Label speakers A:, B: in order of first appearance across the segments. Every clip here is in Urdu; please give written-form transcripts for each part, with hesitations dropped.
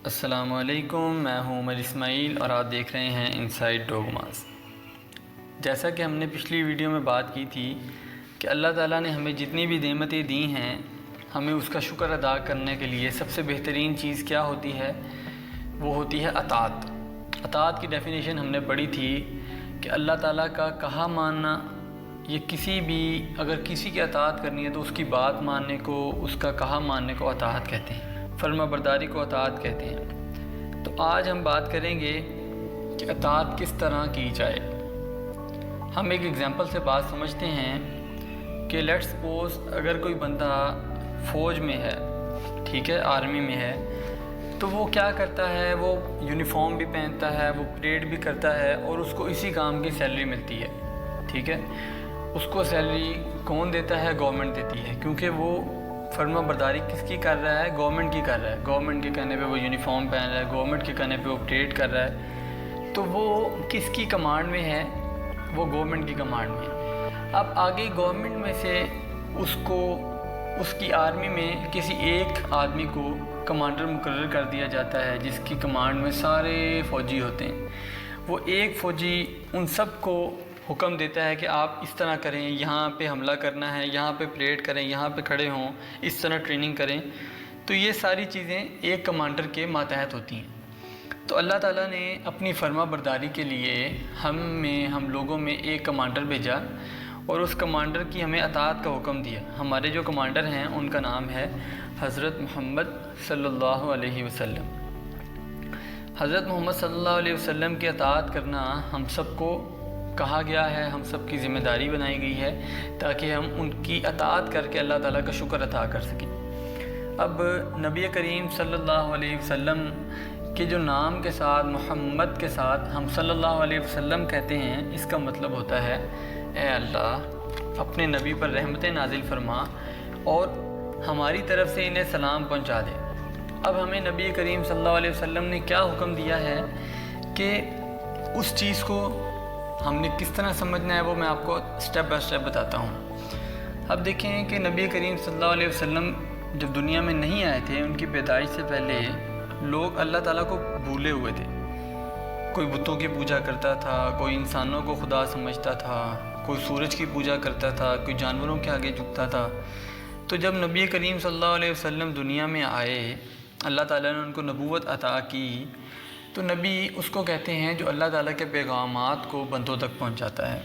A: السلام علیکم، میں ہوں عمر اسماعیل اور آپ دیکھ رہے ہیں انسائیڈ ڈوگماز۔ جیسا کہ ہم نے پچھلی ویڈیو میں بات کی تھی کہ اللہ تعالیٰ نے ہمیں جتنی بھی نعمتیں دی ہیں، ہمیں اس کا شکر ادا کرنے کے لیے سب سے بہترین چیز کیا ہوتی ہے؟ وہ ہوتی ہے اطاعت۔ اطاعت کی ڈیفینیشن ہم نے پڑھی تھی کہ اللہ تعالیٰ کا کہا ماننا، یہ اگر کسی کی اطاعت کرنی ہے تو اس کی بات ماننے کو، اس کا کہا ماننے کو اطاعت کہتے ہیں، فرما برداری کو اطاعت کہتے ہیں۔ تو آج ہم بات کریں گے کہ اطاعت کس طرح کی جائے۔ ہم ایک ایگزامپل سے بات سمجھتے ہیں کہ لیٹ سپوز اگر کوئی بندہ فوج میں ہے، ٹھیک ہے، آرمی میں ہے، تو وہ کیا کرتا ہے؟ وہ یونیفارم بھی پہنتا ہے، وہ پریڈ بھی کرتا ہے اور اس کو اسی کام کی سیلری ملتی ہے، ٹھیک ہے۔ اس کو سیلری کون دیتا ہے؟ گورنمنٹ دیتی ہے، کیونکہ وہ فرما برداری کس کی کر رہا ہے؟ گورنمنٹ کی کر رہا ہے۔ گورنمنٹ کے کہنے پہ وہ یونیفارم پہن رہا ہے، گورنمنٹ کے کہنے پہ وہ پریڈ کر رہا ہے، تو وہ کس کی کمانڈ میں ہے؟ وہ گورنمنٹ کی کمانڈ میں ہے۔ اب آگے گورنمنٹ میں سے اس کی آرمی میں کسی ایک آدمی کو کمانڈر مقرر کر دیا جاتا ہے، جس کی کمانڈ میں سارے فوجی ہوتے ہیں۔ وہ ایک فوجی ان سب کو حکم دیتا ہے کہ آپ اس طرح کریں، یہاں پہ حملہ کرنا ہے، یہاں پہ پریڈ کریں، یہاں پہ کھڑے ہوں، اس طرح ٹریننگ کریں۔ تو یہ ساری چیزیں ایک کمانڈر کے ماتحت ہوتی ہیں۔ تو اللہ تعالیٰ نے اپنی فرما برداری کے لیے ہم لوگوں میں ایک کمانڈر بھیجا اور اس کمانڈر کی ہمیں اطاعت کا حکم دیا۔ ہمارے جو کمانڈر ہیں ان کا نام ہے حضرت محمد صلی اللہ علیہ وسلم۔ حضرت محمد صلی اللہ علیہ وسلم کی اطاعت کرنا ہم سب کو کہا گیا ہے، ہم سب کی ذمہ داری بنائی گئی ہے تاکہ ہم ان کی اطاعت کر کے اللہ تعالیٰ کا شکر ادا کر سکیں۔ اب نبی کریم صلی اللہ علیہ وسلم کے جو نام کے ساتھ، محمد کے ساتھ ہم صلی اللہ علیہ وسلم کہتے ہیں، اس کا مطلب ہوتا ہے اے اللہ اپنے نبی پر رحمتیں نازل فرما اور ہماری طرف سے انہیں سلام پہنچا دے۔ اب ہمیں نبی کریم صلی اللہ علیہ وسلم نے کیا حکم دیا ہے کہ اس چیز کو ہم نے کس طرح سمجھنا ہے، وہ میں آپ کو سٹیپ بائی سٹیپ بتاتا ہوں۔ اب دیکھیں کہ نبی کریم صلی اللہ علیہ وسلم جب دنیا میں نہیں آئے تھے، ان کی پیدائش سے پہلے لوگ اللہ تعالیٰ کو بھولے ہوئے تھے۔ کوئی بتوں کی پوجا کرتا تھا، کوئی انسانوں کو خدا سمجھتا تھا، کوئی سورج کی پوجا کرتا تھا، کوئی جانوروں کے آگے جھکتا تھا۔ تو جب نبی کریم صلی اللہ علیہ وسلم دنیا میں آئے، اللہ تعالیٰ نے ان کو نبوت عطا کی، تو نبی اس کو کہتے ہیں جو اللہ تعالیٰ کے پیغامات کو بندوں تک پہنچاتا ہے۔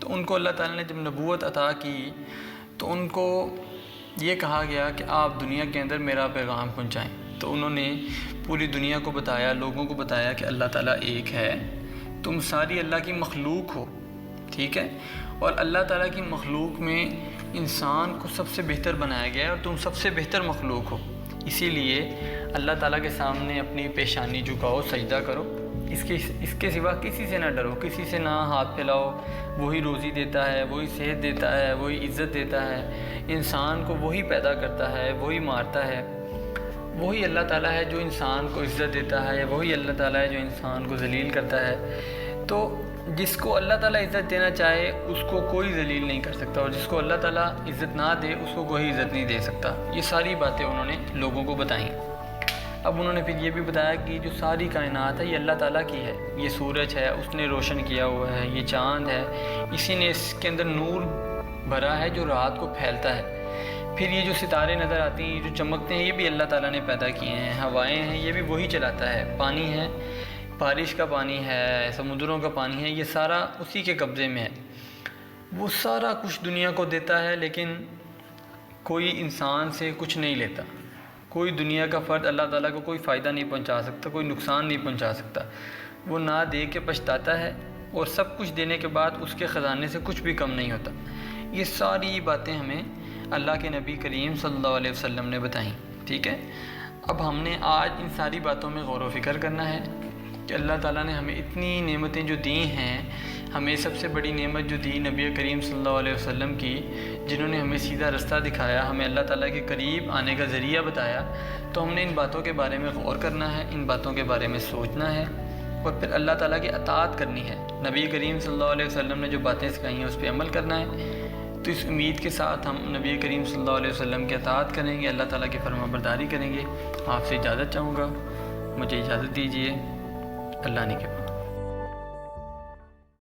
A: تو ان کو اللہ تعالیٰ نے جب نبوت عطا کی تو ان کو یہ کہا گیا کہ آپ دنیا کے اندر میرا پیغام پہنچائیں۔ تو انہوں نے پوری دنیا کو بتایا، لوگوں کو بتایا کہ اللہ تعالیٰ ایک ہے، تم ساری اللہ کی مخلوق ہو، ٹھیک ہے، اور اللہ تعالیٰ کی مخلوق میں انسان کو سب سے بہتر بنایا گیا ہے اور تم سب سے بہتر مخلوق ہو، اسی لیے اللہ تعالیٰ کے سامنے اپنی پیشانی جھکاؤ، سجدہ کرو، اس کے سوا کسی سے نہ ڈرو، کسی سے نہ ہاتھ پھیلاؤ۔ وہی روزی دیتا ہے، وہی صحت دیتا ہے، وہی عزت دیتا ہے، انسان کو وہی پیدا کرتا ہے، وہی مارتا ہے۔ وہی اللہ تعالیٰ ہے جو انسان کو عزت دیتا ہے، وہی اللہ تعالیٰ ہے جو انسان کو ذلیل کرتا ہے۔ تو جس کو اللہ تعالیٰ عزت دینا چاہے اس کو کوئی ذلیل نہیں کر سکتا، اور جس کو اللہ تعالیٰ عزت نہ دے اس کو کوئی عزت نہیں دے سکتا۔ یہ ساری باتیں انہوں نے لوگوں کو بتائیں۔ اب انہوں نے پھر یہ بھی بتایا کہ جو ساری کائنات ہے یہ اللہ تعالیٰ کی ہے، یہ سورج ہے اس نے روشن کیا ہوا ہے، یہ چاند ہے اسی نے اس کے اندر نور بھرا ہے جو رات کو پھیلتا ہے، پھر یہ جو ستارے نظر آتی ہیں، جو چمکتے ہیں، یہ بھی اللہ تعالیٰ نے پیدا کیے ہیں، ہوائیں ہیں یہ بھی وہی چلاتا ہے، پانی ہے، بارش کا پانی ہے، سمندروں کا پانی ہے، یہ سارا اسی کے قبضے میں ہے۔ وہ سارا کچھ دنیا کو دیتا ہے لیکن کوئی انسان سے کچھ نہیں لیتا۔ کوئی دنیا کا فرد اللہ تعالیٰ کو کوئی فائدہ نہیں پہنچا سکتا، کوئی نقصان نہیں پہنچا سکتا۔ وہ نہ دے کے پچھتاتا ہے اور سب کچھ دینے کے بعد اس کے خزانے سے کچھ بھی کم نہیں ہوتا۔ یہ ساری باتیں ہمیں اللہ کے نبی کریم صلی اللہ علیہ وسلم نے بتائیں، ٹھیک ہے۔ اب ہم نے آج ان ساری باتوں میں غور و فکر کرنا ہے کہ اللہ تعالیٰ نے ہمیں اتنی نعمتیں جو دی ہیں، ہمیں سب سے بڑی نعمت جو دی نبی کریم صلی اللہ علیہ وسلم کی، جنہوں نے ہمیں سیدھا رستہ دکھایا، ہمیں اللہ تعالیٰ کے قریب آنے کا ذریعہ بتایا، تو ہم نے ان باتوں کے بارے میں غور کرنا ہے، ان باتوں کے بارے میں سوچنا ہے اور پھر اللہ تعالیٰ کی اطاعت کرنی ہے۔ نبی کریم صلی اللہ علیہ وسلم نے جو باتیں سکھائی ہیں اس پہ عمل کرنا ہے۔ تو اس امید کے ساتھ ہم نبی کریم صلی اللہ علیہ وسلم کی اطاعت کریں گے، اللہ تعالیٰ کی فرما برداری کریں گے۔ آپ سے اجازت چاہوں گا۔ مجھے اجازت دیجیے، اللہ نے کے